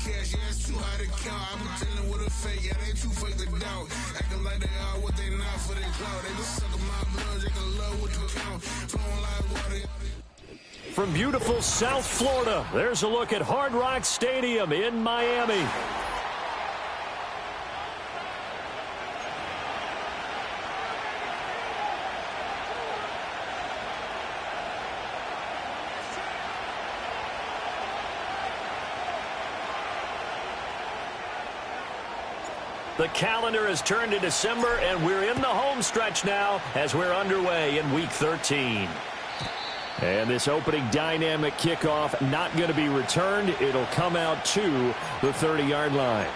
cash, yeah, it's too high to count. I be dealing with a fake, yeah, they too fake to doubt. Acting like they are what they not for their clout. They just suckin' my blood, they can love what you count. Flowing like water. From beautiful South Florida, there's a look at Hard Rock Stadium in Miami. The calendar has turned to December, and we're in the home stretch now as we're underway in Week 13. And this opening dynamic kickoff not going to be returned. It'll come out to the 30-yard line.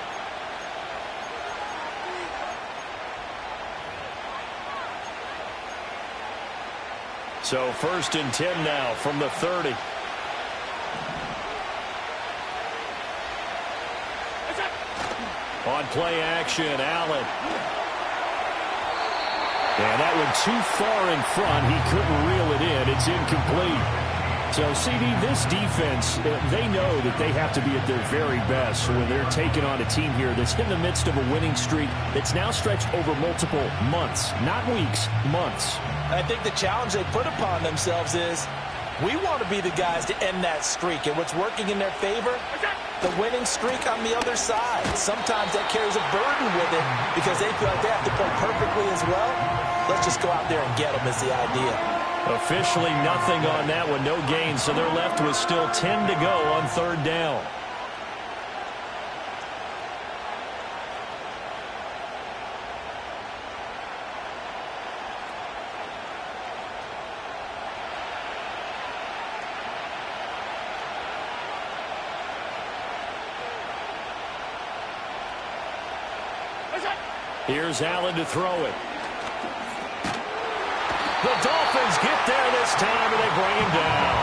So 1st and 10 now from the 30. On play action, Allen. And that one too far in front. He couldn't reel it in. It's incomplete. So, CD, this defense, they know that they have to be at their very best when they're taking on a team here that's in the midst of a winning streak that's now stretched over multiple months, not weeks, months. I think the challenge they put upon themselves is we want to be the guys to end that streak. And what's working in their favor? The winning streak on the other side. Sometimes that carries a burden with it because they feel like they have to play perfectly as well. Let's just go out there and get them is the idea. Officially nothing on that one, no gain, so they're left with still 10 to go on 3rd down. Here's Allen to throw it. The Dolphins get there this time, and they bring him down.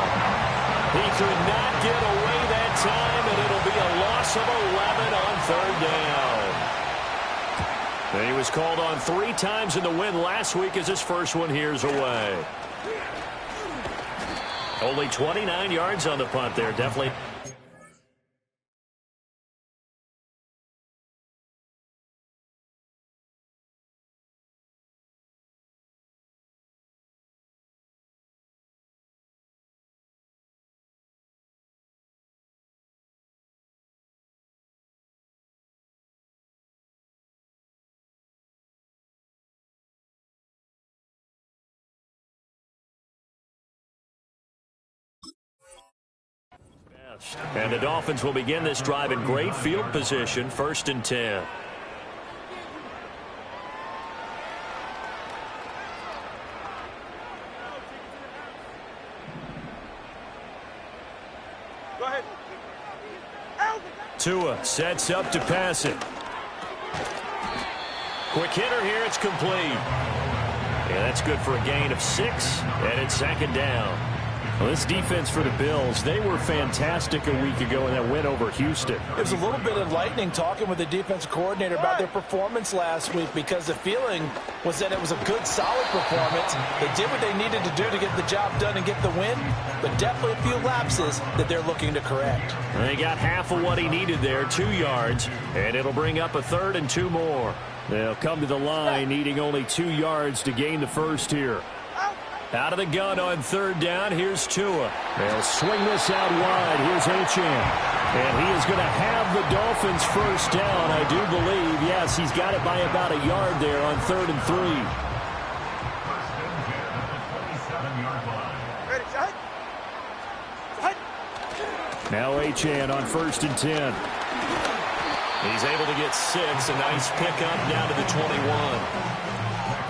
He could not get away that time, and it'll be a loss of 11 on 3rd down. And he was called on 3 times in the win last week as his first one here's away. Only 29 yards on the punt there, definitely. And the Dolphins will begin this drive in great field position, 1st and 10. Go ahead. Tua sets up to pass it. Quick hitter here, it's complete. Yeah, that's good for a gain of 6, and it's 2nd down. Well, this defense for the Bills, they were fantastic a week ago in that win over Houston. It was a little bit enlightening talking with the defensive coordinator about their performance last week because the feeling was that it was a good, solid performance. They did what they needed to do to get the job done and get the win, but definitely a few lapses that they're looking to correct. They got half of what he needed there, 2 yards, and it'll bring up a 3rd and 2 more. They'll come to the line needing only 2 yards to gain the first here. Out of the gun on 3rd down, here's Tua. They'll swing this out wide. Here's Achane. And he is going to have the Dolphins first down, I do believe. Yes, he's got it by about a yard there on 3rd and 3. Now Achane on 1st and 10. He's able to get 6. A nice pickup down to the 21.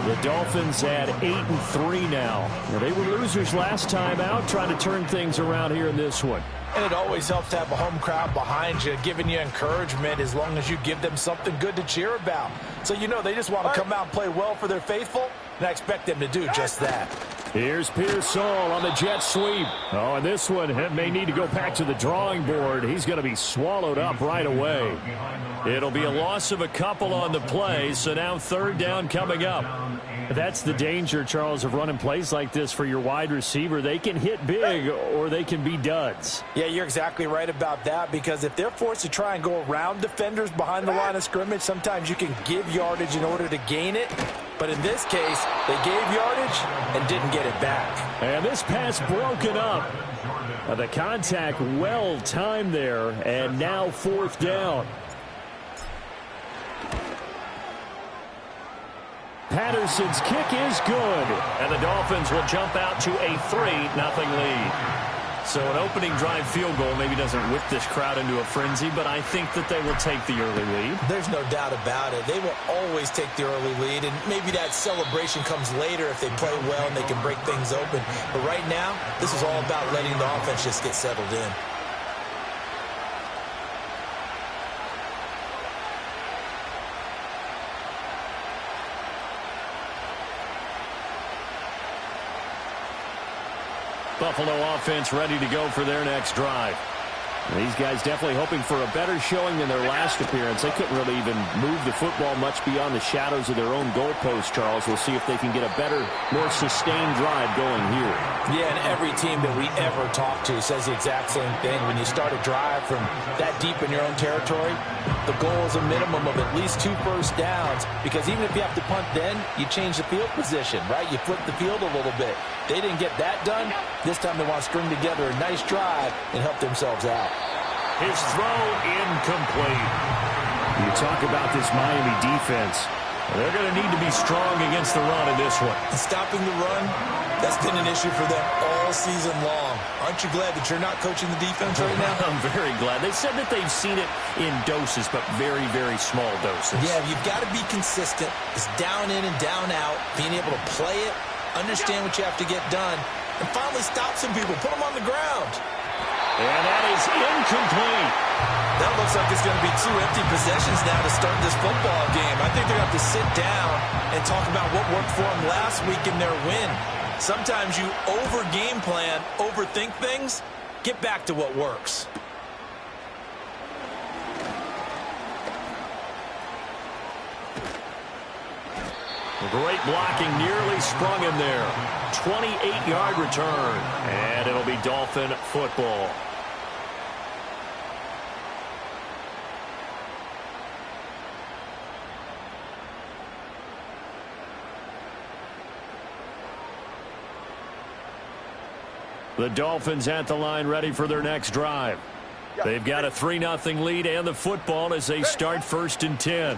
The Dolphins at 8-3 now. They were losers last time out, trying to turn things around here in this one. And it always helps to have a home crowd behind you, giving you encouragement as long as you give them something good to cheer about. So you know they just want to come out and play well for their faithful, and I expect them to do just that. Here's Pearsall on the jet sweep. Oh, and this one may need to go back to the drawing board. He's going to be swallowed up right away. It'll be a loss of a couple on the play, so now 3rd down coming up. That's the danger, Charles, of running plays like this for your wide receiver. They can hit big or they can be duds. Yeah, you're exactly right about that, because if they're forced to try and go around defenders behind the line of scrimmage, sometimes you can give yardage in order to gain it. But in this case, they gave yardage and didn't get it back. And this pass broken up. The contact well timed there, and now 4th down. Patterson's kick is good. And the Dolphins will jump out to a 3-0 lead. So an opening drive field goal maybe doesn't whip this crowd into a frenzy, but I think that they will take the early lead. There's no doubt about it. They will always take the early lead, and maybe that celebration comes later if they play well and they can break things open. But right now, this is all about letting the offense just get settled in. Buffalo offense ready to go for their next drive. These guys definitely hoping for a better showing than their last appearance. They couldn't really even move the football much beyond the shadows of their own goalpost, Charles. We'll see if they can get a better, more sustained drive going here. Yeah, and every team that we ever talk to says the exact same thing. When you start a drive from that deep in your own territory, the goal is a minimum of at least 2 first downs, because even if you have to punt then, you change the field position, right? You flip the field a little bit. They didn't get that done. This time they want to string together a nice drive and help themselves out. His throw incomplete. You talk about this Miami defense. They're going to need to be strong against the run in this one. And stopping the run, that's been an issue for them all season long. Aren't you glad that you're not coaching the defense right now? I'm very glad. They said that they've seen it in doses, but very, very small doses. Yeah, you've got to be consistent. It's down in and down out, being able to play it, understand what you have to get done, and finally stop some people, put them on the ground. And that is incomplete. That looks like it's going to be 2 empty possessions now to start this football game. I think they're going to have to sit down and talk about what worked for them last week in their win. Sometimes you over-game plan, overthink things. Get back to what works. Great blocking, nearly sprung him there. 28-yard return, and it'll be Dolphin football. The Dolphins at the line, ready for their next drive. They've got a 3-0 lead and the football as they start 1st and 10.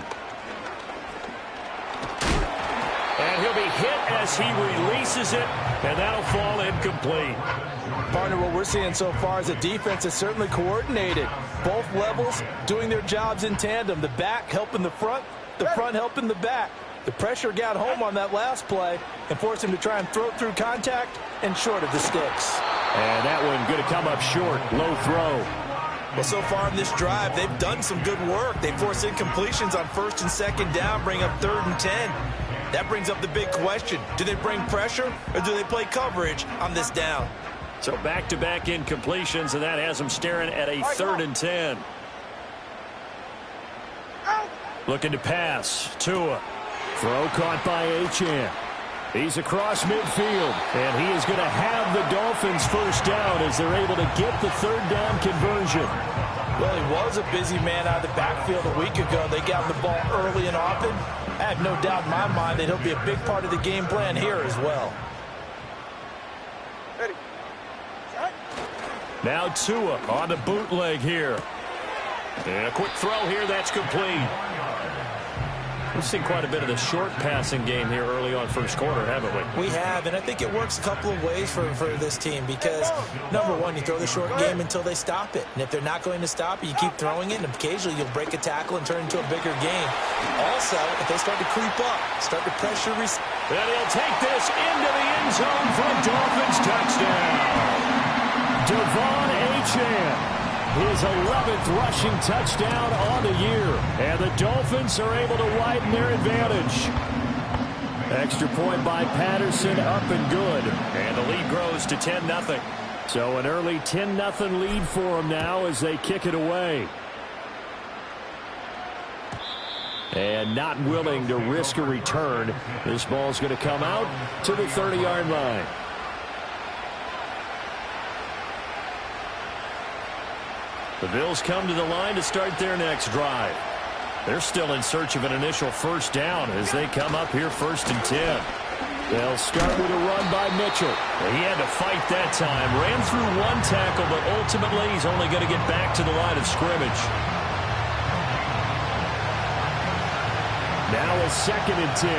And he'll be hit as he releases it, and that'll fall incomplete. Partner, what we're seeing so far is a defense that's certainly coordinated. Both levels doing their jobs in tandem. The back helping the front helping the back. The pressure got home on that last play and forced him to try and throw through contact and short of the sticks. And that one going to come up short. Low throw. Well, so far in this drive, they've done some good work. They force incompletions on 1st and 2nd down, bring up 3rd and 10. That brings up the big question. Do they bring pressure or do they play coverage on this down? So back-to-back incompletions, and that has them staring at a 3rd and 10. Looking to pass. Tua. Throw caught by Achane. He's across midfield, and he is going to have the Dolphins first down as they're able to get the 3rd down conversion. Well, he was a busy man out of the backfield a week ago. They got him the ball early and often. I have no doubt in my mind that he'll be a big part of the game plan here as well. Ready. Now Tua on the bootleg here. And a quick throw here, that's complete. We've seen quite a bit of the short passing game here early on first quarter, haven't we? We have, and I think it works a couple of ways for this team because, number one, you throw the short game until they stop it. And if they're not going to stop it, you keep throwing it, and occasionally you'll break a tackle and turn it into a bigger game. Also, if they start to creep up, start to pressure. And he'll take this into the end zone for a Dolphins touchdown. Devon Achane. His 11th rushing touchdown on the year. And the Dolphins are able to widen their advantage. Extra point by Patterson, up and good. And the lead grows to 10-0. So an early 10-0 lead for them now as they kick it away. And not willing to risk a return. This ball's going to come out to the 30-yard line. The Bills come to the line to start their next drive. They're still in search of an initial first down as they come up here 1st and 10. They'll start with a run by Mitchell. He had to fight that time. Ran through one tackle, but ultimately he's only going to get back to the line of scrimmage. Now a 2nd and 10.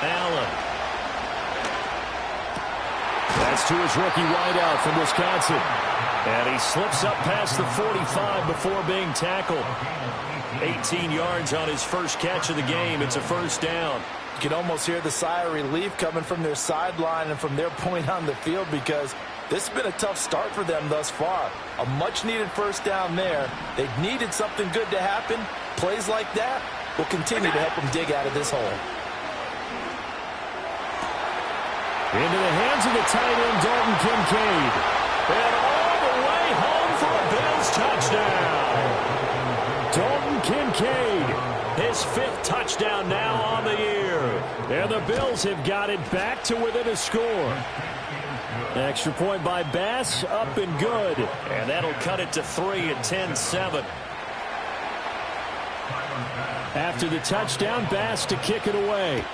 Allen. That's to his rookie wideout from Wisconsin. And he slips up past the 45 before being tackled. 18 yards on his first catch of the game. It's a first down. You can almost hear the sigh of relief coming from their sideline and from their point on the field, because this has been a tough start for them thus far. A much-needed first down there. They needed something good to happen. Plays like that will continue to help them dig out of this hole. Into the hands of the tight end, Dalton Kincaid. And all the way home for a Bills touchdown. Dalton Kincaid, his 5th touchdown now on the year. And the Bills have got it back to within a score. Extra point by Bass, up and good. And that'll cut it to 3 at 10-7. After the touchdown, Bass to kick it away.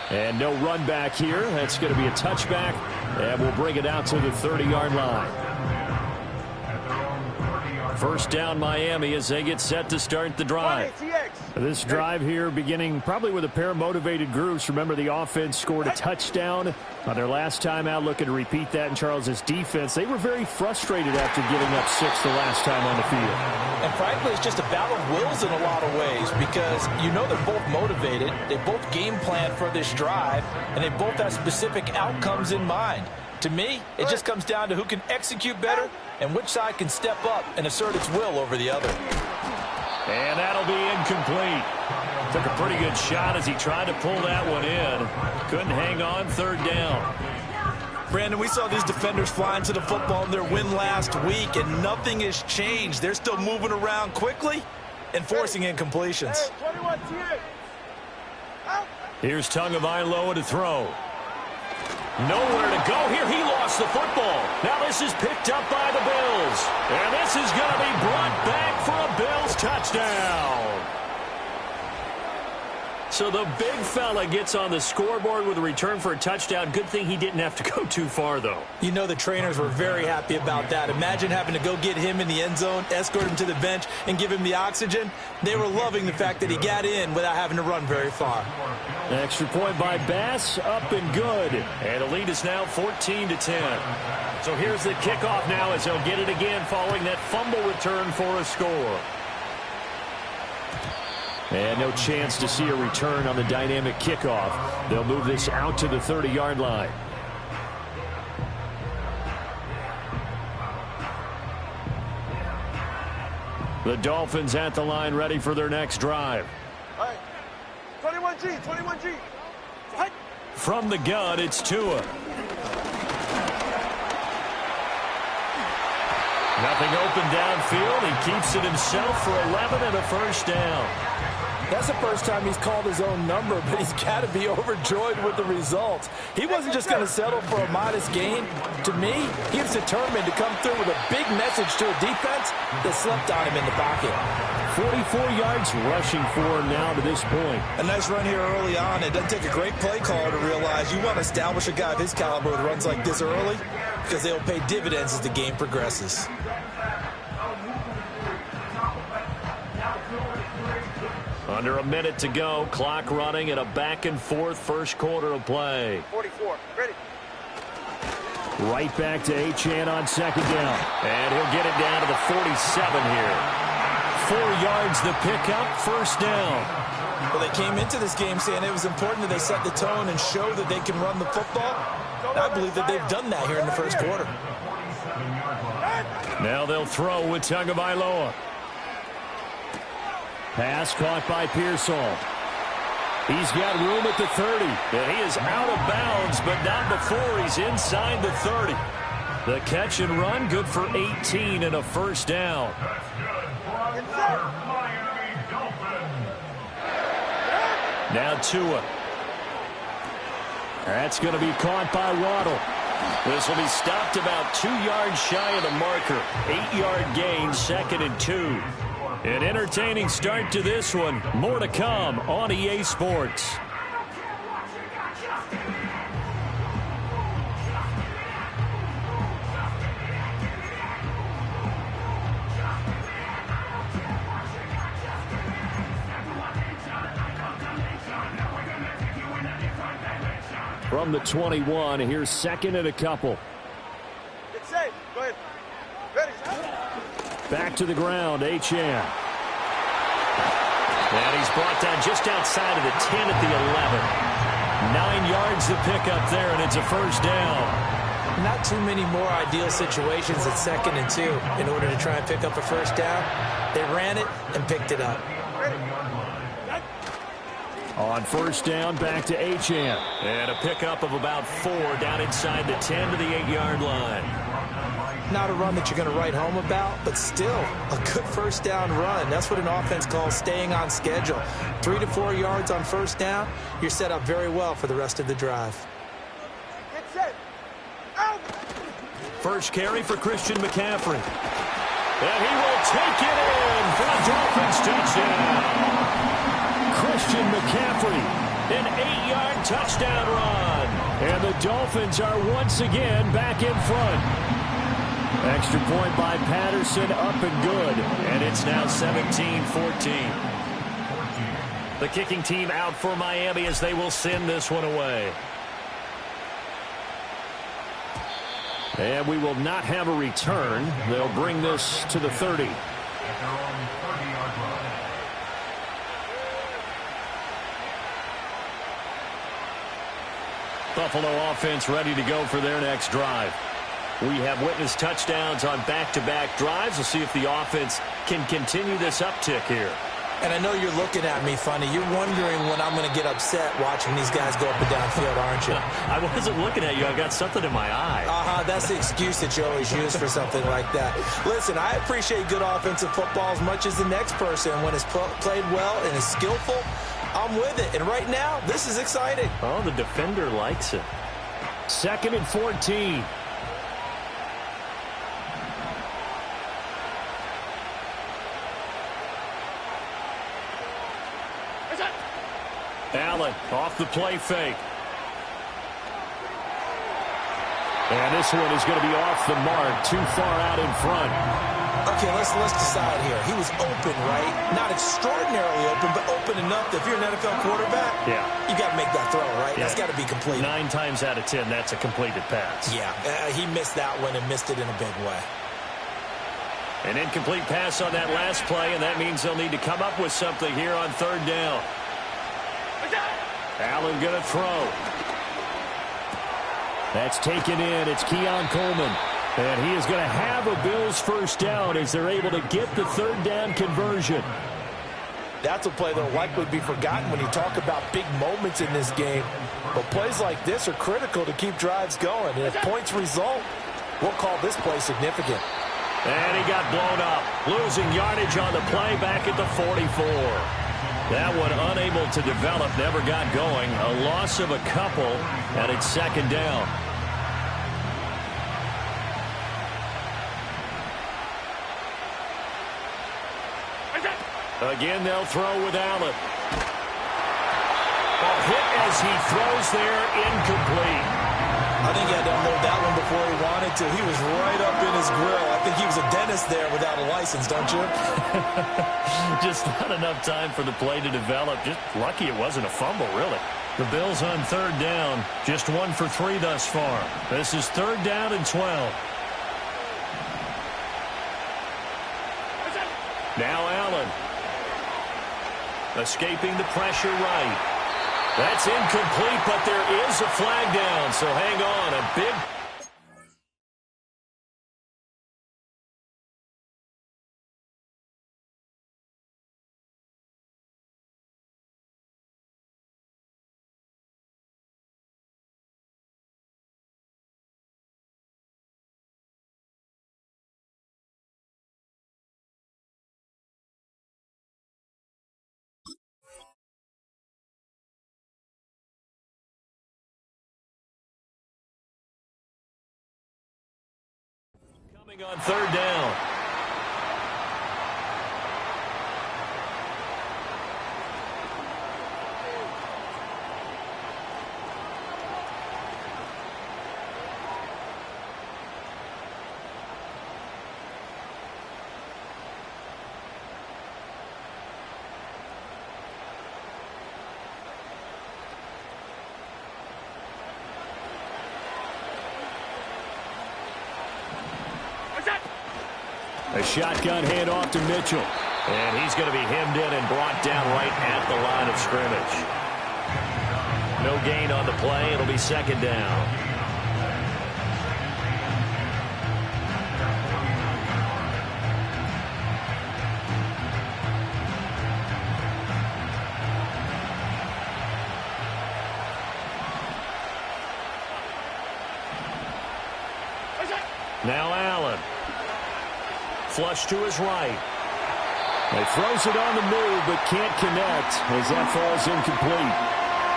And no run back here. That's going to be a touchback. And we'll bring it out to the 30-yard line. First down Miami as they get set to start the drive. This drive here beginning probably with a pair of motivated groups. Remember, the offense scored a touchdown on their last time out, looking to repeat that in Charles's defense. They were very frustrated after giving up 6 the last time on the field. And frankly, it's just a battle of wills in a lot of ways, because you know they're both motivated. They both game plan for this drive, and they both have specific outcomes in mind. To me, it just comes down to who can execute better and which side can step up and assert its will over the other. And that'll be incomplete. Took a pretty good shot as he tried to pull that one in. Couldn't hang on, 3rd down. Brandon, we saw these defenders flying to the football in their win last week, and nothing has changed. They're still moving around quickly and forcing incompletions. Here's Tagovailoa to throw. Nowhere to go here. He lost the football. Now this is picked up by the Bills. And this is going to be brought back for a Bills touchdown. So the big fella gets on the scoreboard with a return for a touchdown. Good thing he didn't have to go too far, though. You know the trainers were very happy about that. Imagine having to go get him in the end zone, escort him to the bench, and give him the oxygen. They were loving the fact that he got in without having to run very far. Extra point by Bass, up and good. And the lead is now 14-10. So here's the kickoff now as he'll get it again following that fumble return for a score. And no chance to see a return on the dynamic kickoff. They'll move this out to the 30-yard line. The Dolphins at the line, ready for their next drive. All right. 21G, 21G. What? From the gun, it's Tua. Nothing open downfield. He keeps it himself for 11 and a first down. That's the first time he's called his own number, but he's got to be overjoyed with the results. He wasn't just going to settle for a modest gain. To me, he was determined to come through with a big message to a defense that slept on him in the pocket. 44 yards rushing for him now to this point. A nice run here early on. It doesn't take a great play caller to realize you want to establish a guy of his caliber with runs like this early, because they'll pay dividends as the game progresses. Under a minute to go, clock running at a back-and-forth first quarter of play. 44, ready. Right back to Achane on second down. And he'll get it down to the 47 here. 4 yards the pickup, first down. Well, they came into this game saying it was important that they set the tone and show that they can run the football. And I believe that they've done that here in the first quarter. Now they'll throw with Tagovailoa. Pass caught by Pearsall. He's got room at the 30. And he is out of bounds, but not before he's inside the 30. The catch and run, good for 18 and a first down. Now Tua. That's going to be caught by Waddle. This will be stopped about 2 yards shy of the marker. 8-yard gain, 2nd and 2. An entertaining start to this one. More to come on EA Sports. From the 21, here's 2nd and a couple. Get safe. Go ahead. Ready. Back to the ground, Achane. And he's brought down just outside of the 10 at the 11. 9 yards to pick up there, and it's a first down. Not too many more ideal situations at 2nd and 2 in order to try and pick up a first down. They ran it and picked it up. On first down, back to Achane. And a pickup of about 4 down inside the 10 to the 8-yard line. Not a run that you're going to write home about, but still a good first down run. That's what an offense calls staying on schedule. 3 to 4 yards on first down, you're set up very well for the rest of the drive. Get set. Out. First carry for Christian McCaffrey. And he will take it in for the Dolphins touchdown. Christian McCaffrey, an 8-yard touchdown run. And the Dolphins are once again back in front. Extra point by Patterson, up and good. And it's now 17-14. The kicking team out for Miami as they will send this one away. And we will not have a return. They'll bring this to the 30. Buffalo offense ready to go for their next drive. We have witnessed touchdowns on back-to-back drives. We'll see if the offense can continue this uptick here. And I know you're looking at me funny. You're wondering when I'm going to get upset watching these guys go up and down field, aren't you? I wasn't looking at you. I got something in my eye. That's the excuse that you always use for something like that. Listen, I appreciate good offensive football as much as the next person. When it's played well and is skillful, I'm with it. And right now, this is exciting. Oh, the defender likes it. 2nd and 14. Allen off the play fake. And this one is going to be off the mark, too far out in front. Okay, let's decide here. He was open, right? Not extraordinarily open, but open enough that if you're an NFL quarterback, you got to make that throw, right? Yeah. That's got to be complete. 9 times out of 10, that's a completed pass. Yeah, he missed that one and missed it in a big way. An incomplete pass on that last play, and that means they'll need to come up with something here on 3rd down. Allen going to throw. That's taken in. It's Keon Coleman. And he is going to have a Bills first down as they're able to get the 3rd down conversion. That's a play that will likely be forgotten when you talk about big moments in this game. But plays like this are critical to keep drives going. And if points result, we'll call this play significant. And he got blown up. Losing yardage on the play back at the 44. That one unable to develop, never got going. A loss of a couple, and it's 2nd down. Again, they'll throw with Allen. A hit as he throws there, incomplete. I think he had to unload that one before he wanted to. He was right up in his grill. I think he was a dentist there without a license, don't you? Just not enough time for the play to develop. Just lucky it wasn't a fumble, really. The Bills on 3rd down. Just 1 for 3 thus far. This is 3rd down and 12. Now Allen. Escaping the pressure right. That's incomplete, but there is a flag down, so hang on. A big On third down. A shotgun handoff to Mitchell. And he's going to be hemmed in and brought down right at the line of scrimmage. No gain on the play. It'll be second down. Now Allen. Flush to his right. He throws it on the move, but can't connect as that falls incomplete.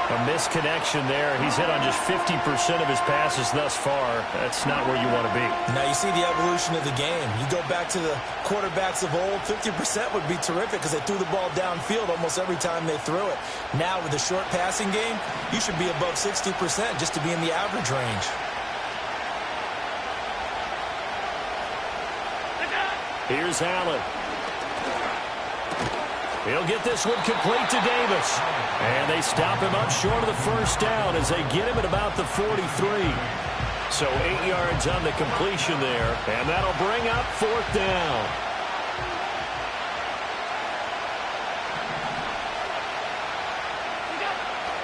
A misconnection there. He's hit on just 50% of his passes thus far. That's not where you want to be. Now you see the evolution of the game. You go back to the quarterbacks of old, 50% would be terrific because they threw the ball downfield almost every time they threw it. Now with the short passing game, you should be above 60% just to be in the average range. Here's Allen. He'll get this one complete to Davis. And they stop him up short of the first down as they get him at about the 43. So 8 yards on the completion there. And that'll bring up fourth down.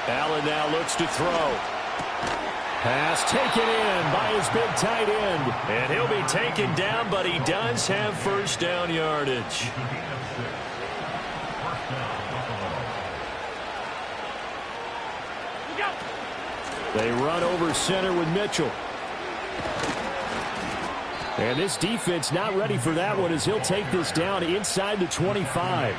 Allen now looks to throw. Pass taken in by his big tight end. And he'll be taken down, but he does have first down yardage. They run over center with Mitchell. And this defense not ready for that one as he'll take this down inside the 25.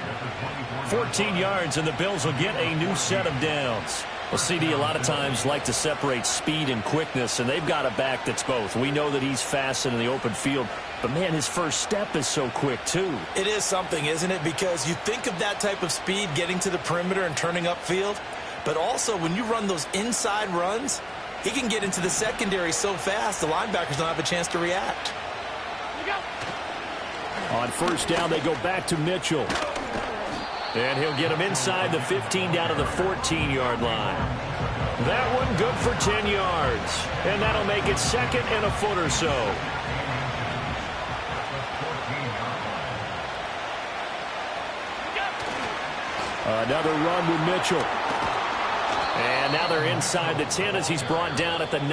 14 yards, and the Bills will get a new set of downs. Well, CD a lot of times like to separate speed and quickness, and they've got a back that's both. We know that he's fast in the open field, but, man, his first step is so quick, too. It is something, isn't it? Because you think of that type of speed getting to the perimeter and turning upfield, but also when you run those inside runs, he can get into the secondary so fast the linebackers don't have a chance to react. On first down, they go back to Mitchell. And he'll get him inside the 15 down to the 14-yard line. That one good for 10 yards. And that'll make it second and a foot or so. Another run with Mitchell. And now they're inside the 10 as he's brought down at the 9.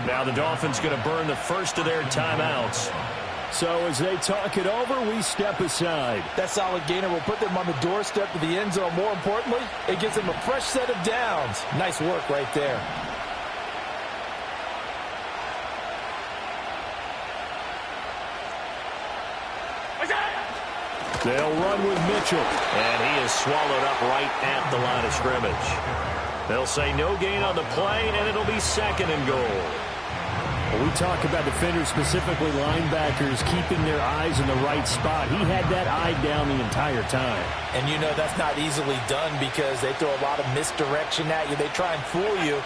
Now the Dolphins going to burn the first of their timeouts. So as they talk it over, we step aside. That solid gainer will put them on the doorstep of the end zone. More importantly, it gives them a fresh set of downs. Nice work right there. They'll run with Mitchell. And he is swallowed up right at the line of scrimmage. They'll say no gain on the play, and it'll be second and goal. Well, we talk about defenders, specifically linebackers, keeping their eyes in the right spot. He had that eye down the entire time. And you know that's not easily done because they throw a lot of misdirection at you. They try and fool you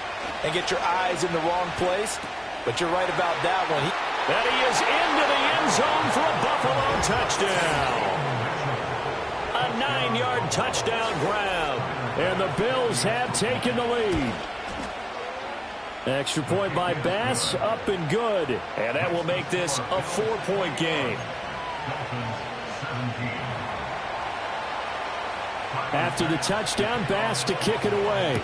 and get your eyes in the wrong place. But you're right about that one. And he is into the end zone for a Buffalo touchdown. A 9-yard touchdown grab. And the Bills have taken the lead. Extra point by Bass, up and good. And that will make this a 4-point game. After the touchdown, Bass to kick it away.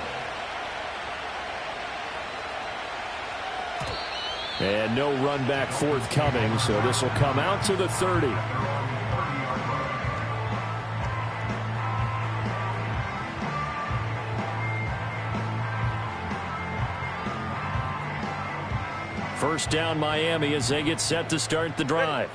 And no run back forthcoming, so this will come out to the 30. First down Miami as they get set to start the drive.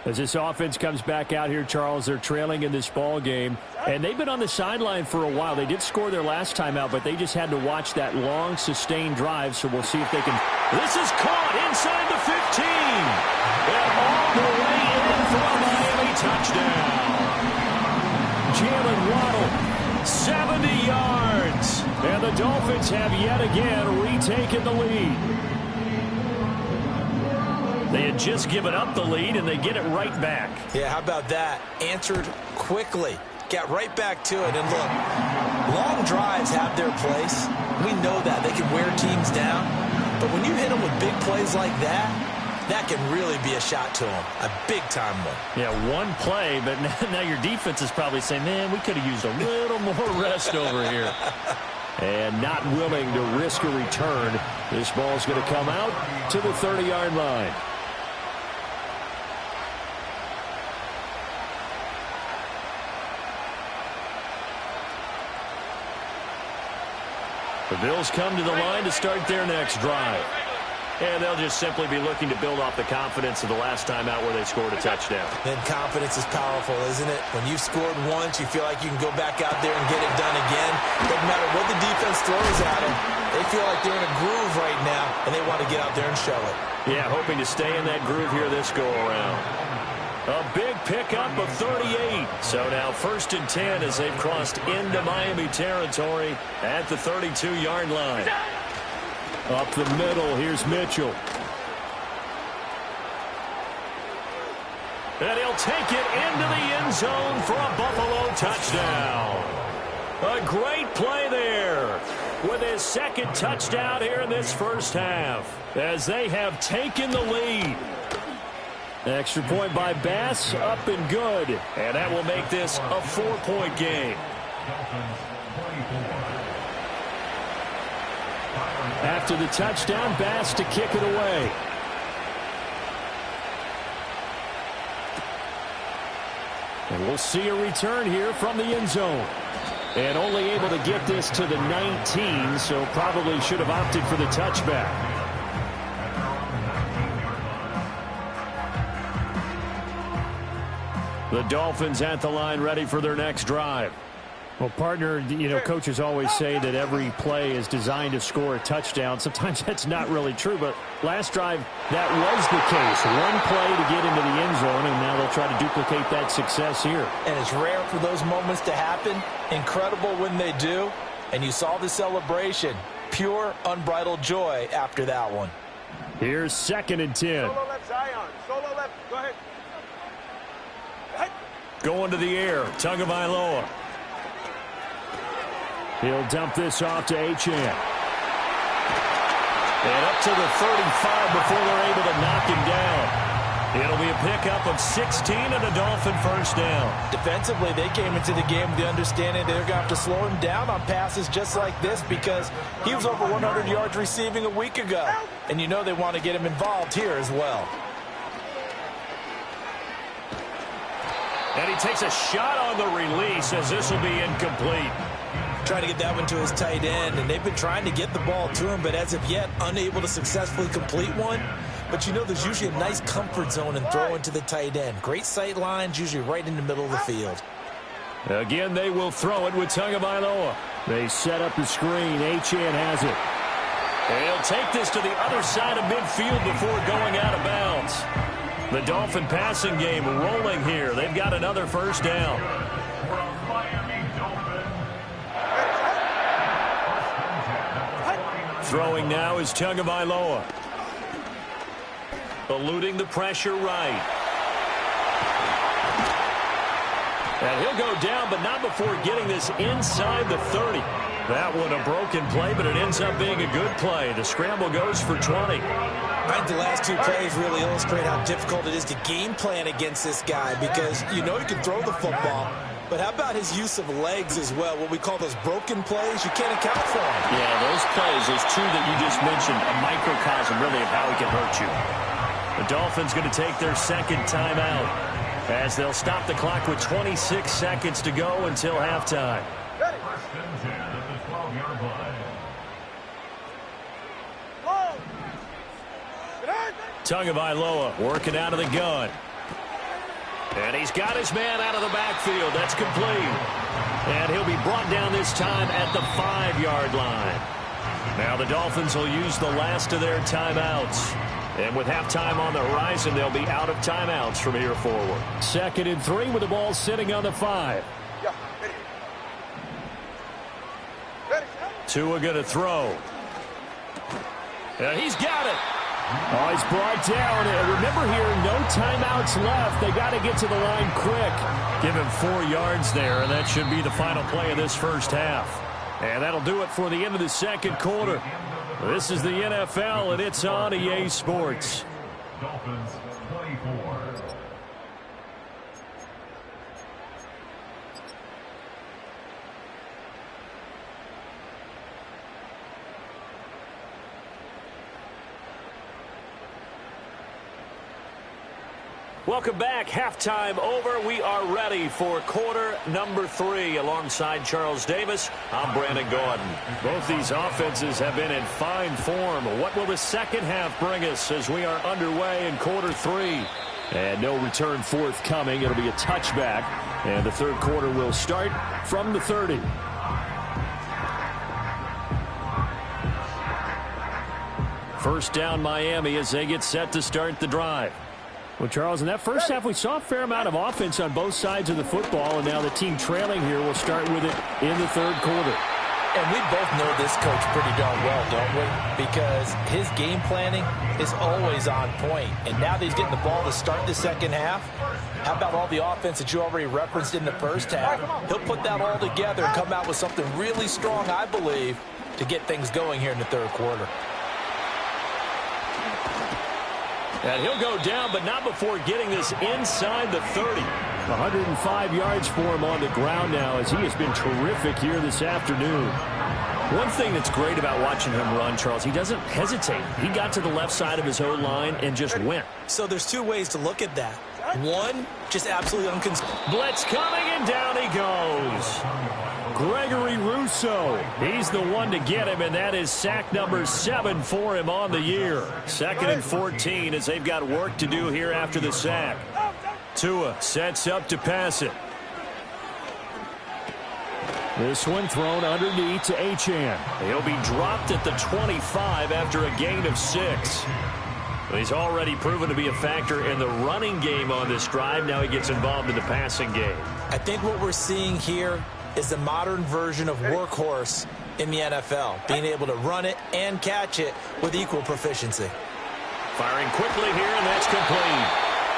As this offense comes back out here, Charles, they're trailing in this ball game, and they've been on the sideline for a while. They did score their last time out, but they just had to watch that long, sustained drive, so we'll see if they can. This is caught inside the 15, and all the way in for a Miami touchdown. Jalen Waddle, 70 yards, and the Dolphins have yet again retaken the lead. They had just given up the lead, and they get it right back. Yeah, how about that? Answered quickly. Got right back to it. And look, long drives have their place. We know that. They can wear teams down. But when you hit them with big plays like that, that can really be a shot to them. A big-time one. Yeah, one play, but now your defense is probably saying, man, we could have used a little more rest over here. And not willing to risk a return. This ball's going to come out to the 30-yard line. The Bills come to the line to start their next drive. And they'll just simply be looking to build off the confidence of the last time out where they scored a touchdown. And confidence is powerful, isn't it? When you've scored once, you feel like you can go back out there and get it done again. Doesn't matter what the defense throws at them. They feel like they're in a groove right now, and they want to get out there and show it. Yeah, hoping to stay in that groove here this go-around. A big pickup of 38. So now 1st and 10 as they've crossed into Miami territory at the 32-yard line. Up the middle, here's Mitchell. And he'll take it into the end zone for a Buffalo touchdown. A great play there with his second touchdown here in this first half as they have taken the lead. Extra point by Bass, up and good. And that will make this a 4-point game. After the touchdown, Bass to kick it away. And we'll see a return here from the end zone. And only able to get this to the 19, so probably should have opted for the touchback. The Dolphins at the line ready for their next drive. Well, partner, you know, coaches always say that every play is designed to score a touchdown. Sometimes that's not really true, but last drive, that was the case. One play to get into the end zone, and now they'll try to duplicate that success here. And it's rare for those moments to happen. Incredible when they do. And you saw the celebration. Pure, unbridled joy after that one. Here's 2nd and 10. Solo left, Zion. Solo left. Go ahead. Going to the air, Tagovailoa. He'll dump this off to Achane. And up to the 35 before they're able to knock him down. It'll be a pickup of 16 and a Dolphin first down. Defensively, they came into the game with the understanding they're going to have to slow him down on passes just like this because he was over 100 yards receiving a week ago. And you know they want to get him involved here as well. And he takes a shot on the release as this will be incomplete. Trying to get that one to his tight end, and they've been trying to get the ball to him, but as of yet, unable to successfully complete one. But you know there's usually a nice comfort zone in throwing to the tight end. Great sight lines, usually right in the middle of the field. Again, they will throw it with Tagovailoa. They set up the screen. Achane has it. And he'll take this to the other side of midfield before going out of bounds. The Dolphin passing game rolling here. They've got another first down. Throwing now is Tagovailoa. Eluding the pressure right. And he'll go down, but not before getting this inside the 30. That one a broken play, but it ends up being a good play. The scramble goes for 20. I think the last two plays really illustrate how difficult it is to game plan against this guy because you know he can throw the football, but how about his use of legs as well? What we call those broken plays, you can't account for them. Yeah, those plays, those two that you just mentioned, a microcosm really of how he can hurt you. The Dolphins going to take their second timeout as they'll stop the clock with 26 seconds to go until halftime. Tagovailoa working out of the gun. And he's got his man out of the backfield. That's complete. And he'll be brought down this time at the 5-yard line. Now the Dolphins will use the last of their timeouts. And with halftime on the horizon, they'll be out of timeouts from here forward. 2nd and 3 with the ball sitting on the 5. Tua going to throw. And he's got it. Oh, he's brought down. And remember here, no timeouts left. They got to get to the line quick. Give him 4 yards there, and that should be the final play of this first half. And that'll do it for the end of the second quarter. This is the NFL, and it's on EA Sports. Dolphins 24. Welcome back. Halftime over. We are ready for quarter number 3. Alongside Charles Davis, I'm Brandon Gordon. Both these offenses have been in fine form. What will the second half bring us as we are underway in quarter 3? And no return forthcoming. It'll be a touchback. And the third quarter will start from the 30. First down Miami as they get set to start the drive. Well, Charles, in that first half, we saw a fair amount of offense on both sides of the football, and now the team trailing here will start with it in the third quarter. And we both know this coach pretty darn well, don't we? Because his game planning is always on point. And now that he's getting the ball to start the second half, how about all the offense that you already referenced in the first half? He'll put that all together and come out with something really strong, I believe, to get things going here in the third quarter. And he'll go down, but not before getting this inside the 30. 105 yards for him on the ground now as he has been terrific here this afternoon. One thing that's great about watching him run, Charles, he doesn't hesitate. He got to the left side of his O-line and just went. So there's 2 ways to look at that. One, just absolutely unconcerned. Blitz coming, and down he goes. Gregory Rousseau, he's the one to get him, and that is sack number 7 for him on the year. 2nd and 14 as they've got work to do here after the sack. Tua sets up to pass it. This one thrown underneath to Achane. He'll be dropped at the 25 after a gain of 6. He's already proven to be a factor in the running game on this drive. Now he gets involved in the passing game. I think what we're seeing here is the modern version of workhorse in the NFL, being able to run it and catch it with equal proficiency. Firing quickly here, and that's complete.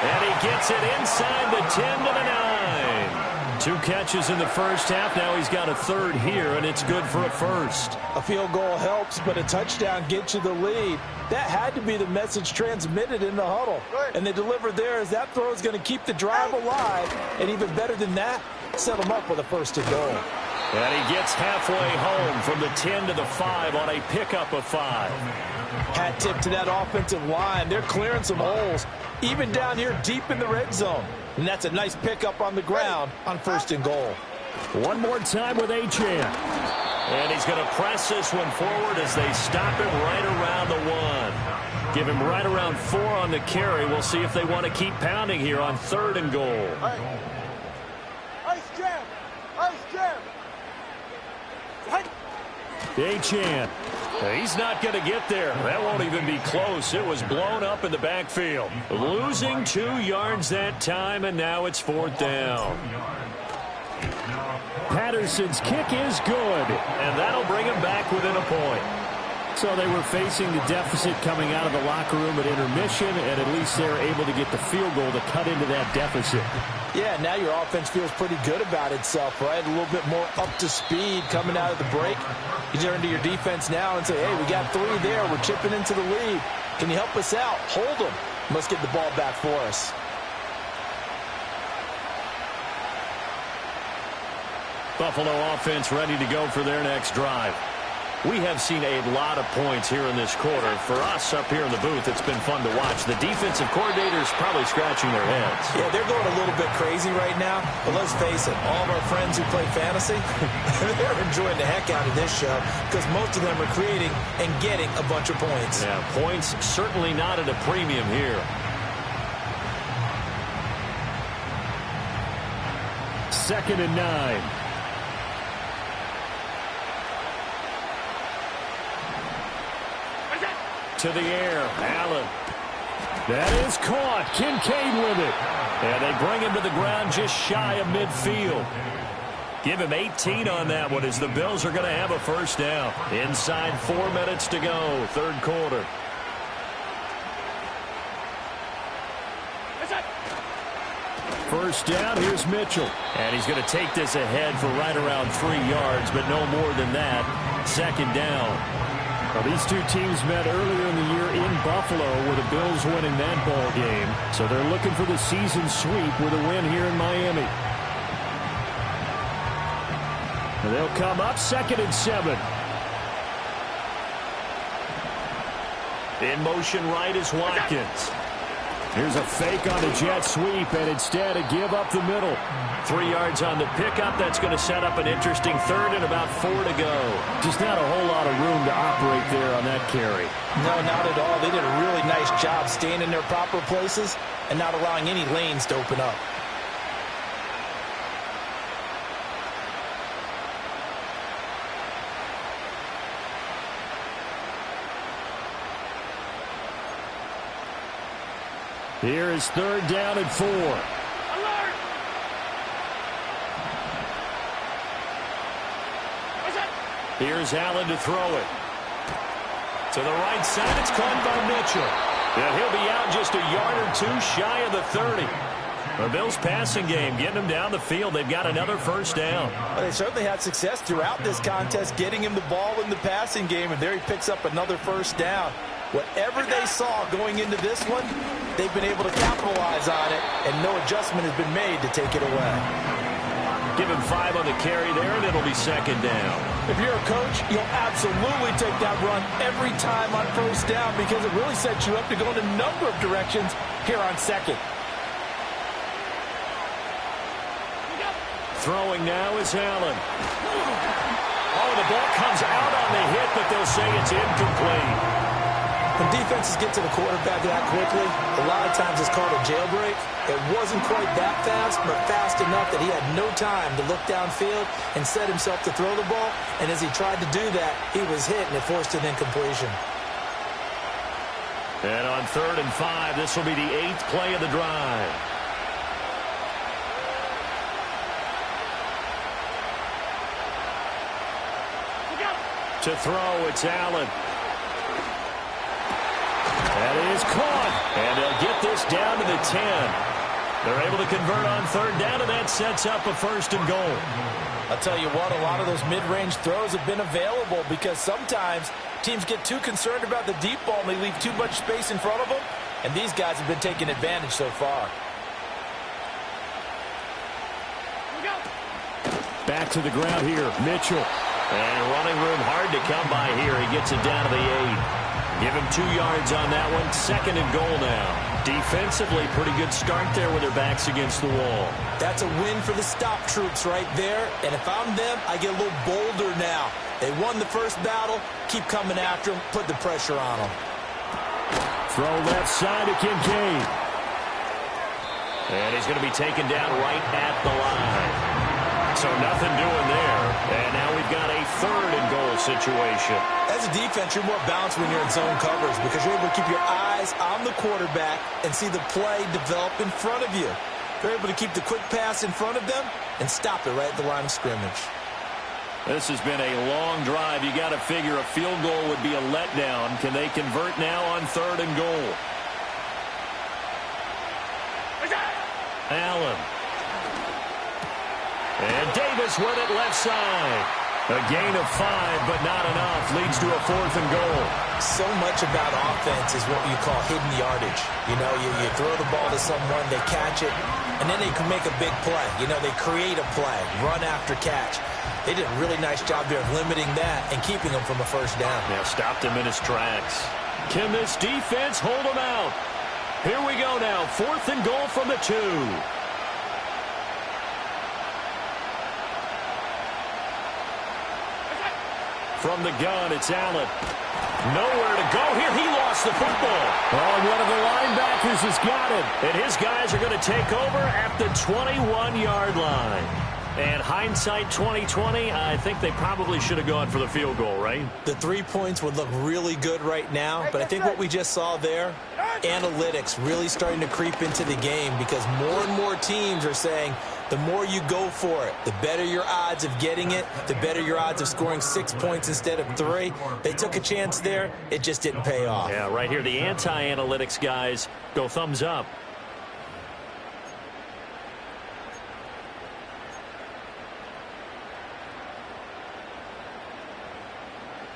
And he gets it inside the 10 to the 9. 2 catches in the first half. Now he's got a third here, and it's good for a first. A field goal helps, but a touchdown gets you the lead. That had to be the message transmitted in the huddle. And they delivered there as that throw is going to keep the drive alive. And even better than that, set them up with a 1st and goal. And he gets halfway home from the 10 to the 5 on a pickup of 5. Hat tip to that offensive line. They're clearing some holes, even down here deep in the red zone. And that's a nice pickup on the ground on 1st and goal. One more time with Achane. And he's going to press this one forward as they stop him right around the 1. Give him right around 4 on the carry. We'll see if they want to keep pounding here on 3rd and goal. Ice jam! Ice jam! Achane. He's not going to get there. That won't even be close. It was blown up in the backfield. Losing 2 yards that time, and now it's 4th down. Patterson's kick is good, and that'll bring him back within a point. So they were facing the deficit coming out of the locker room at intermission, and at least they're able to get the field goal to cut into that deficit. Yeah, now your offense feels pretty good about itself, right? A little bit more up to speed coming out of the break. You turn to your defense now and say, hey, we got 3 there. We're chipping into the lead. Can you help us out? Hold them. Let's get the ball back for us. Buffalo offense ready to go for their next drive. We have seen a lot of points here in this quarter. For us up here in the booth, it's been fun to watch. The defensive coordinators probably scratching their heads. Yeah, they're going a little bit crazy right now. But let's face it, all of our friends who play fantasy, they're enjoying the heck out of this show because most of them are creating and getting a bunch of points. Yeah, points certainly not at a premium here. 2nd and 9. To the air, Allen. That is caught. Kincaid with it. And they bring him to the ground just shy of midfield. Give him 18 on that one as the Bills are going to have a first down. Inside 4 minutes to go, third quarter. First down, here's Mitchell. And he's going to take this ahead for right around 3 yards, but no more than that. Second down. Well, these two teams met earlier in the year in Buffalo with the Bills winning that ball game. So they're looking for the season sweep with a win here in Miami. And they'll come up 2nd and 7. In motion right is Watkins. Here's a fake on the jet sweep, and instead a give up the middle. 3 yards on the pickup. That's going to set up an interesting third and about 4 to go. Just not a whole lot of room to operate there on that carry. No, not at all. They did a really nice job staying in their proper places and not allowing any lanes to open up. Here is 3rd down and 4. Alert! Here's Allen to throw it. To the right side, it's caught by Mitchell. And he'll be out just a yard or 2 shy of the 30. The Bills' passing game getting them down the field. They've got another first down. Well, they certainly had success throughout this contest getting him the ball in the passing game, and there he picks up another first down. Whatever they saw going into this one, they've been able to capitalize on it, and no adjustment has been made to take it away. Give him 5 on the carry there, and it'll be second down. If you're a coach, you'll absolutely take that run every time on first down because it really sets you up to go in a number of directions here on second. Throwing now is Allen. Oh, the ball comes out on the hit, but they'll say it's incomplete. When defenses get to the quarterback that quickly, a lot of times it's called a jailbreak. It wasn't quite that fast, but fast enough that he had no time to look downfield and set himself to throw the ball. And as he tried to do that, he was hit, and it forced an incompletion. And on 3rd and 5, this will be the 8th play of the drive. To throw, it's Allen. That is caught. And they'll get this down to the 10. They're able to convert on 3rd down, and that sets up a 1st and goal. I'll tell you what, a lot of those mid-range throws have been available because sometimes teams get too concerned about the deep ball and they leave too much space in front of them, and these guys have been taking advantage so far. Back to the ground here, Mitchell. And running room hard to come by here. He gets it down to the 8. Give him 2 yards on that one. 2nd and goal now. Defensively, pretty good start there with their backs against the wall. That's a win for the stop troops right there. And if I'm them, I get a little bolder now. They won the first battle. Keep coming after them. Put the pressure on them. Throw left side to Kincaid. And he's going to be taken down right at the line. So nothing doing there. And now we've got a 3rd and goal situation. As a defense, you're more balanced when you're in zone coverage because you're able to keep your eyes on the quarterback and see the play develop in front of you. You're able to keep the quick pass in front of them and stop it right at the line of scrimmage. This has been a long drive. You got to figure a field goal would be a letdown. Can they convert now on 3rd and goal? Allen. And Davis with it left side. A gain of 5, but not enough. Leads to a 4th and goal. So much about offense is what you call hidden yardage. You know, you throw the ball to someone, they catch it, and then they can make a big play. You know, they create a play, run after catch. They did a really nice job there of limiting that and keeping him from a first down. Yeah, stopped him in his tracks. Can this defense hold him out? Here we go now. 4th and goal from the 2. From the gun, it's Allen. Nowhere to go here. He lost the football. Oh, one of the linebackers has got it. And his guys are going to take over at the 21-yard line. And hindsight 2020, I think they probably should have gone for the field goal, right? The 3 points would look really good right now, but I think what we just saw there, analytics really starting to creep into the game because more and more teams are saying the more you go for it, the better your odds of getting it, the better your odds of scoring 6 points instead of 3. They took a chance there. It just didn't pay off. Yeah, right here, the anti-analytics guys go thumbs up.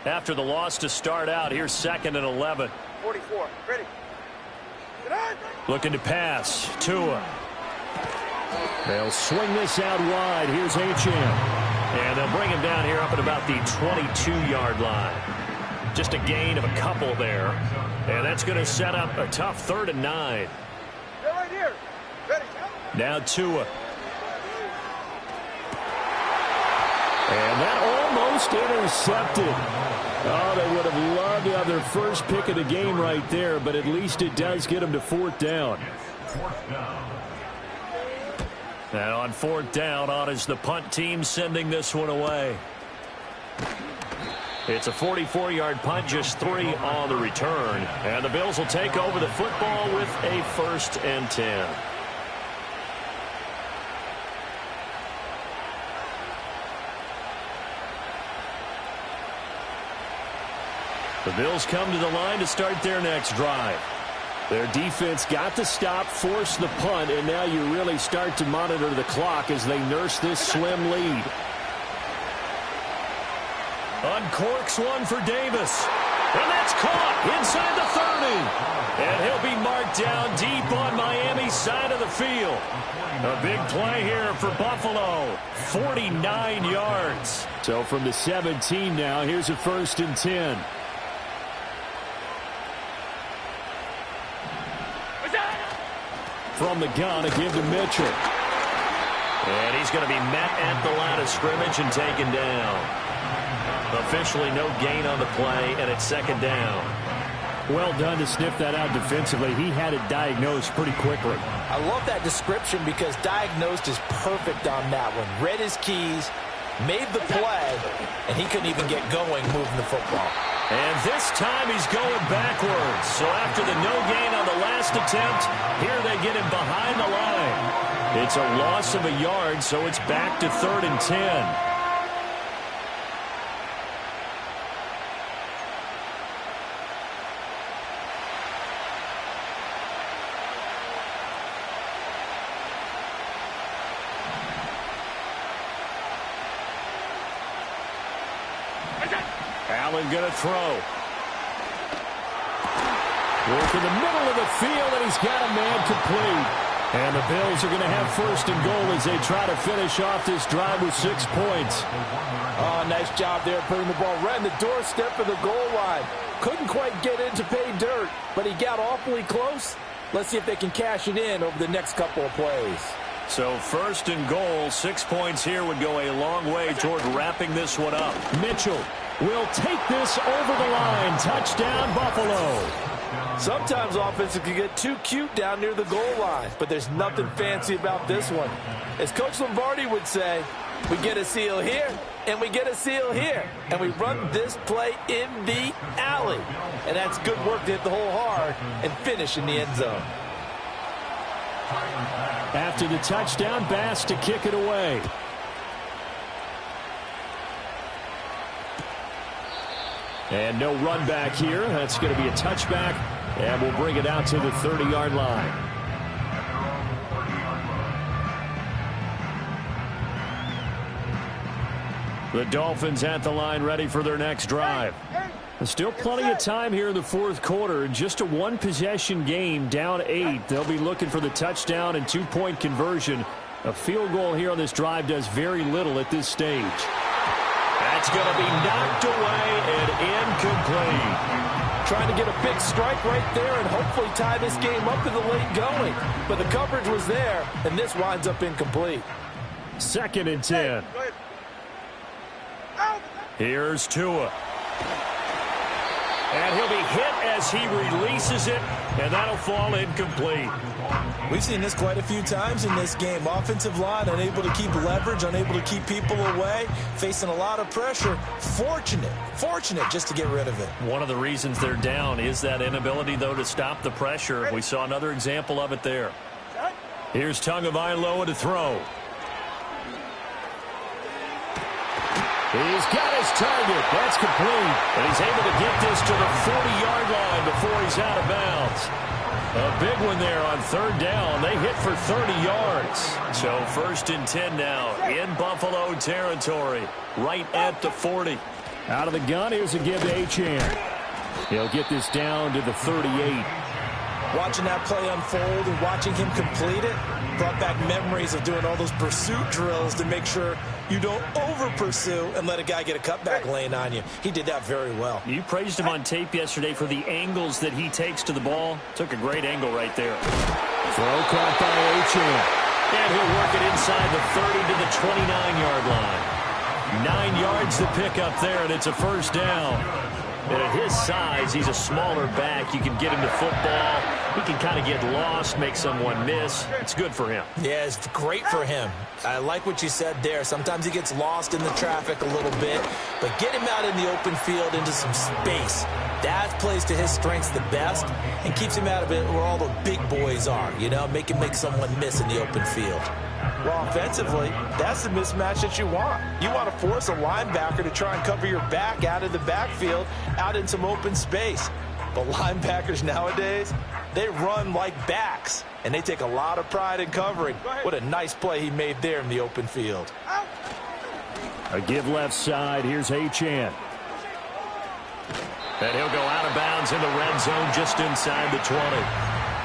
After the loss to start out, here's 2nd and 11. 44. Ready. Looking to pass. Tua. They'll swing this out wide. Here's Achane. And they'll bring him down here up at about the 22-yard line. Just a gain of a couple there. And that's going to set up a tough 3rd and 9. They're right here. Ready. Now Tua. And that almost intercepted. Oh, they would have loved to have their first pick of the game right there, but at least it does get them to 4th down. And on 4th down, on is the punt team sending this one away. It's a 44-yard punt, just 3 on the return. And the Bills will take over the football with a 1st and 10. The Bills come to the line to start their next drive. Their defense got the stop, forced the punt, and now you really start to monitor the clock as they nurse this slim lead. Uncorks one for Davis. And that's caught inside the 30. And he'll be marked down deep on Miami's side of the field. A big play here for Buffalo. 49 yards. So from the 17 now, here's a 1st and 10. From the gun, a give to Mitchell. And he's going to be met at the line of scrimmage and taken down. Officially no gain on the play, and it's 2nd down. Well done to sniff that out defensively. He had it diagnosed pretty quickly. I love that description because diagnosed is perfect on that one. Read his keys, made the play, and he couldn't even get going moving the football. And this time he's going backwards. So after the no gain on the last attempt, here they get him behind the line. It's a loss of a yard, so it's back to 3rd and 10. Allen going to throw. Work in the middle of the field, and he's got a man complete. And the Bills are going to have 1st and goal as they try to finish off this drive with 6 points. Oh, nice job there putting the ball right in the doorstep of the goal line. Couldn't quite get in to pay dirt, but he got awfully close. Let's see if they can cash it in over the next couple of plays. So 1st and goal, 6 points here would go a long way toward wrapping this one up. Mitchell will take this over the line. Touchdown, Buffalo. Sometimes offenses can get too cute down near the goal line, but there's nothing fancy about this one. As Coach Lombardi would say, we get a seal here, and we get a seal here, and we run this play in the alley. And that's good work to hit the hole hard and finish in the end zone. After the touchdown, Bass to kick it away. And no run back here. That's going to be a touchback, and we'll bring it out to the 30-yard line. The Dolphins at the line ready for their next drive. There's still plenty of time here in the 4th quarter. Just a 1-possession game, down 8. They'll be looking for the touchdown and 2-point conversion. A field goal here on this drive does very little at this stage. That's going to be knocked away and incomplete. Trying to get a big strike right there and hopefully tie this game up in the late going. But the coverage was there, and this winds up incomplete. 2nd and 10. And he'll be hit as he releases it, and that'll fall incomplete. We've seen this quite a few times in this game. Offensive line unable to keep leverage, unable to keep people away, facing a lot of pressure. Fortunate just to get rid of it. One of the reasons they're down is that inability, though, to stop the pressure. We saw another example of it there. Here's Tagovailoa to throw. He's got his target. That's complete. And he's able to get this to the 40-yard line before he's out of bounds. A big one there on third down. They hit for 30 yards. So 1st and 10 now in Buffalo territory, right at the 40. Out of the gun, here's a give to Achane. He'll get this down to the 38. Watching that play unfold and watching him complete it brought back memories of doing all those pursuit drills to make sure you don't over-pursue and let a guy get a cutback lane on you. He did that very well. You praised him on tape yesterday for the angles that he takes to the ball. Took a great angle right there. Throw caught by Achane. And he'll work it inside the 30 to the 29-yard line. 9 yards to pick up there, and it's a first down. And at his size, he's a smaller back. You can get him to football. He can kind of get lost, make someone miss. It's good for him. Yeah, it's great for him. I like what you said there. Sometimes he gets lost in the traffic a little bit, but get him out in the open field into some space. That plays to his strengths the best and keeps him out of it where all the big boys are, you know, make someone miss in the open field. Well, offensively, that's the mismatch that you want. You want to force a linebacker to try and cover your back out of the backfield, out in some open space. But linebackers nowadays, they run like backs, and they take a lot of pride in covering. What a nice play he made there in the open field. A give left side. Here's Achane. And he'll go out of bounds in the red zone just inside the 20.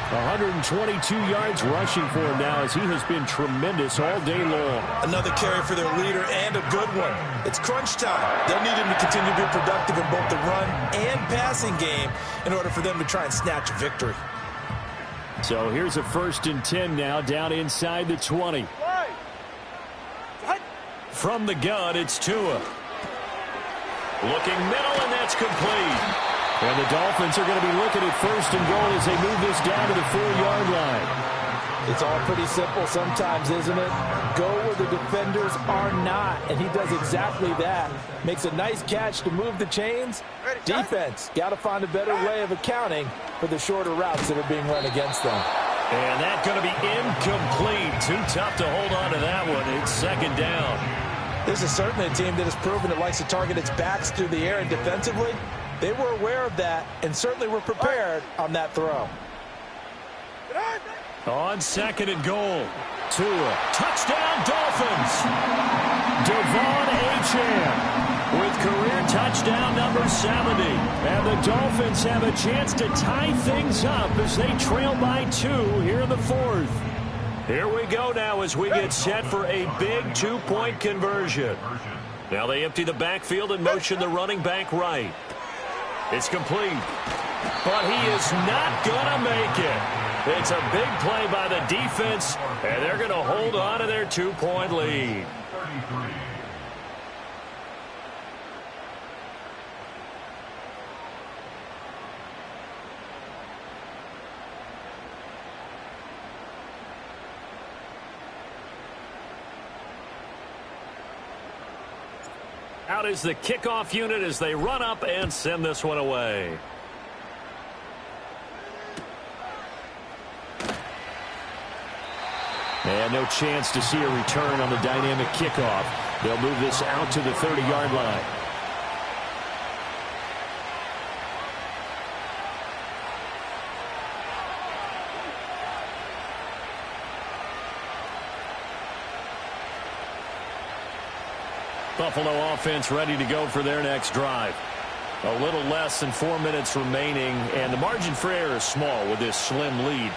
122 yards rushing for him now as he has been tremendous all day long. Another carry for their leader and a good one. It's crunch time. They'll need him to continue to be productive in both the run and passing game in order for them to try and snatch a victory. So here's a 1st and 10 now down inside the 20. From the gun, it's Tua. Looking middle, and that's complete. And the Dolphins are going to be looking at 1st and goal as they move this down to the 4-yard line. It's all pretty simple sometimes, isn't it? Go where the defenders are not, and he does exactly that. Makes a nice catch to move the chains. Defense, got to find a better way of accounting for the shorter routes that are being run against them. And that's going to be incomplete. Too tough to hold on to that one. It's 2nd down. This is certainly a team that has proven it likes to target its backs through the air, and defensively, they were aware of that and certainly were prepared on that throw. On 2nd and goal, Tua. Touchdown, Dolphins. Devon Achane with career touchdown number 70. And the Dolphins have a chance to tie things up as they trail by 2 here in the 4th. Here we go now as we get set for a big 2-point conversion. Now they empty the backfield and motion the running back right. It's complete, but he is not going to make it. It's a big play by the defense, and they're going to hold on to their 2-point lead. 33. Out is the kickoff unit as they run up and send this one away. And no chance to see a return on the dynamic kickoff. They'll move this out to the 30-yard line. Buffalo offense ready to go for their next drive. A little less than 4 minutes remaining, and the margin for error is small with this slim lead.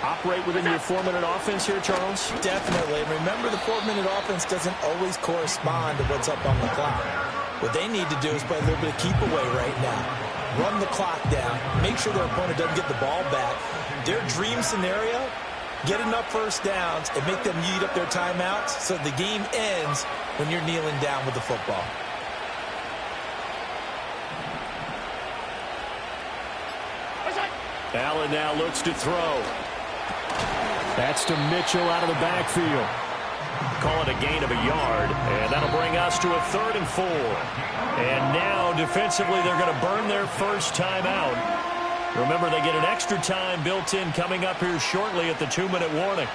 Operate within your 4-minute offense here, Charles? Definitely. And remember, the 4-minute offense doesn't always correspond to what's up on the clock. What they need to do is play a little bit of keep away right now. Run the clock down. Make sure their opponent doesn't get the ball back. Their dream scenario, get enough first downs and make them eat up their timeouts so the game ends when you're kneeling down with the football. Allen now looks to throw. That's to Mitchell out of the backfield. Call it a gain of a yard, and that'll bring us to a 3rd and 4. And now, defensively, they're going to burn their first timeout. Remember, they get an extra time built in coming up here shortly at the 2-minute warning.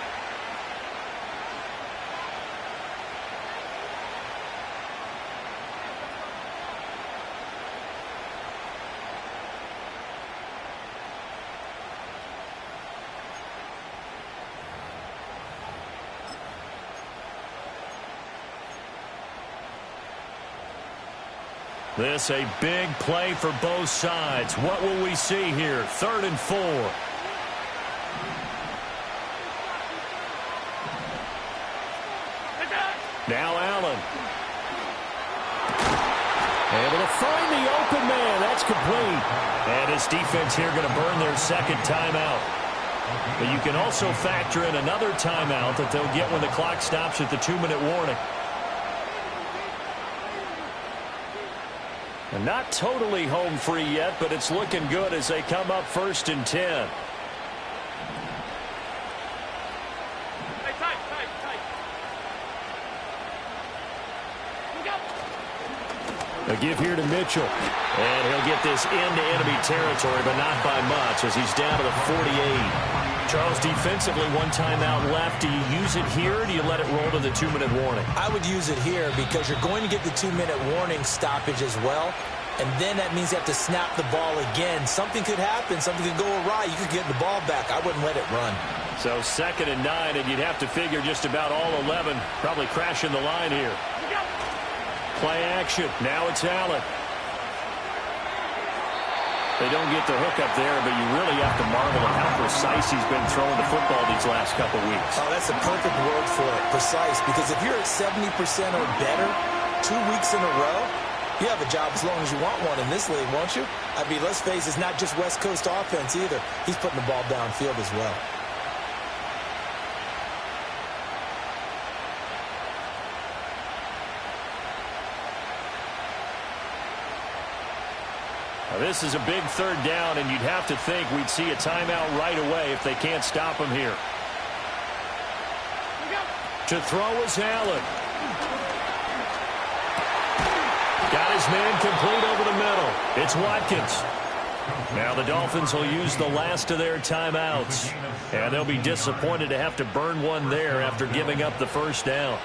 This a big play for both sides. What will we see here? 3rd and 4. Now Allen. Able to find the open man. That's complete. And his defense here going to burn their second timeout. But you can also factor in another timeout that they'll get when the clock stops at the 2-minute warning. And not totally home free yet, but it's looking good as they come up 1st and 10. A give here to Mitchell. And he'll get this into enemy territory, but not by much as he's down to the 48. Charles, defensively, one timeout left. Do you use it here, or do you let it roll to the 2-minute warning? I would use it here because you're going to get the 2-minute warning stoppage as well. And then that means you have to snap the ball again. Something could happen. Something could go awry. You could get the ball back. I wouldn't let it run. So 2nd and 9, and you'd have to figure just about all 11 probably crashing the line here. Play action. Now it's Allen. They don't get the hook up there, but you really have to marvel at how precise he's been throwing the football these last couple weeks. Oh, that's a perfect word for it, precise. Because if you're at 70% or better 2 weeks in a row, you have a job as long as you want one in this league, won't you? I mean, let's face it, it's not just West Coast offense either. He's putting the ball downfield as well. Now, this is a big 3rd down, and you'd have to think we'd see a timeout right away if they can't stop him here. To throw is Allen. Got his man complete over the middle. It's Watkins. Now the Dolphins will use the last of their timeouts, and they'll be disappointed to have to burn one there after giving up the first down.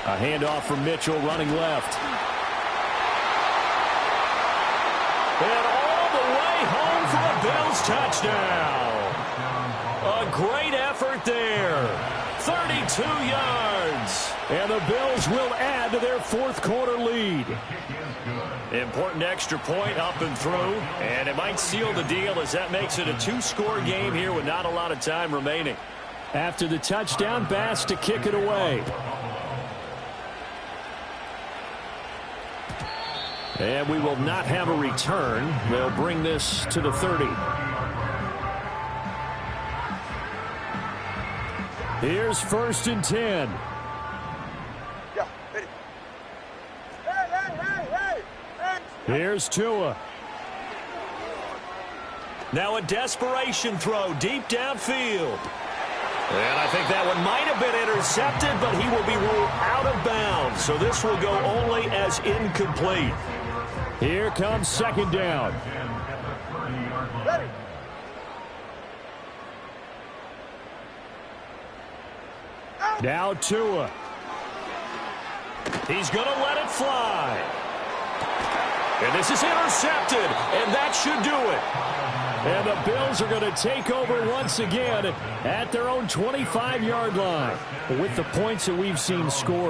A handoff from Mitchell running left. And all the way home for a Bills touchdown. A great effort there. 32 yards. And the Bills will add to their 4th quarter lead. Important extra point up and through. And it might seal the deal as that makes it a 2-score game here with not a lot of time remaining. After the touchdown, Bass to kick it away. And we will not have a return. They'll bring this to the 30. Here's 1st and 10. Yeah, ready. Hey. Here's Tua. Now a desperation throw deep downfield. And I think that one might have been intercepted, but he will be ruled out of bounds. So this will go only as incomplete. Here comes 2nd down. Ready. Now Tua. He's going to let it fly. And this is intercepted, and that should do it. And the Bills are going to take over once again at their own 25-yard line. With the points that we've seen scored.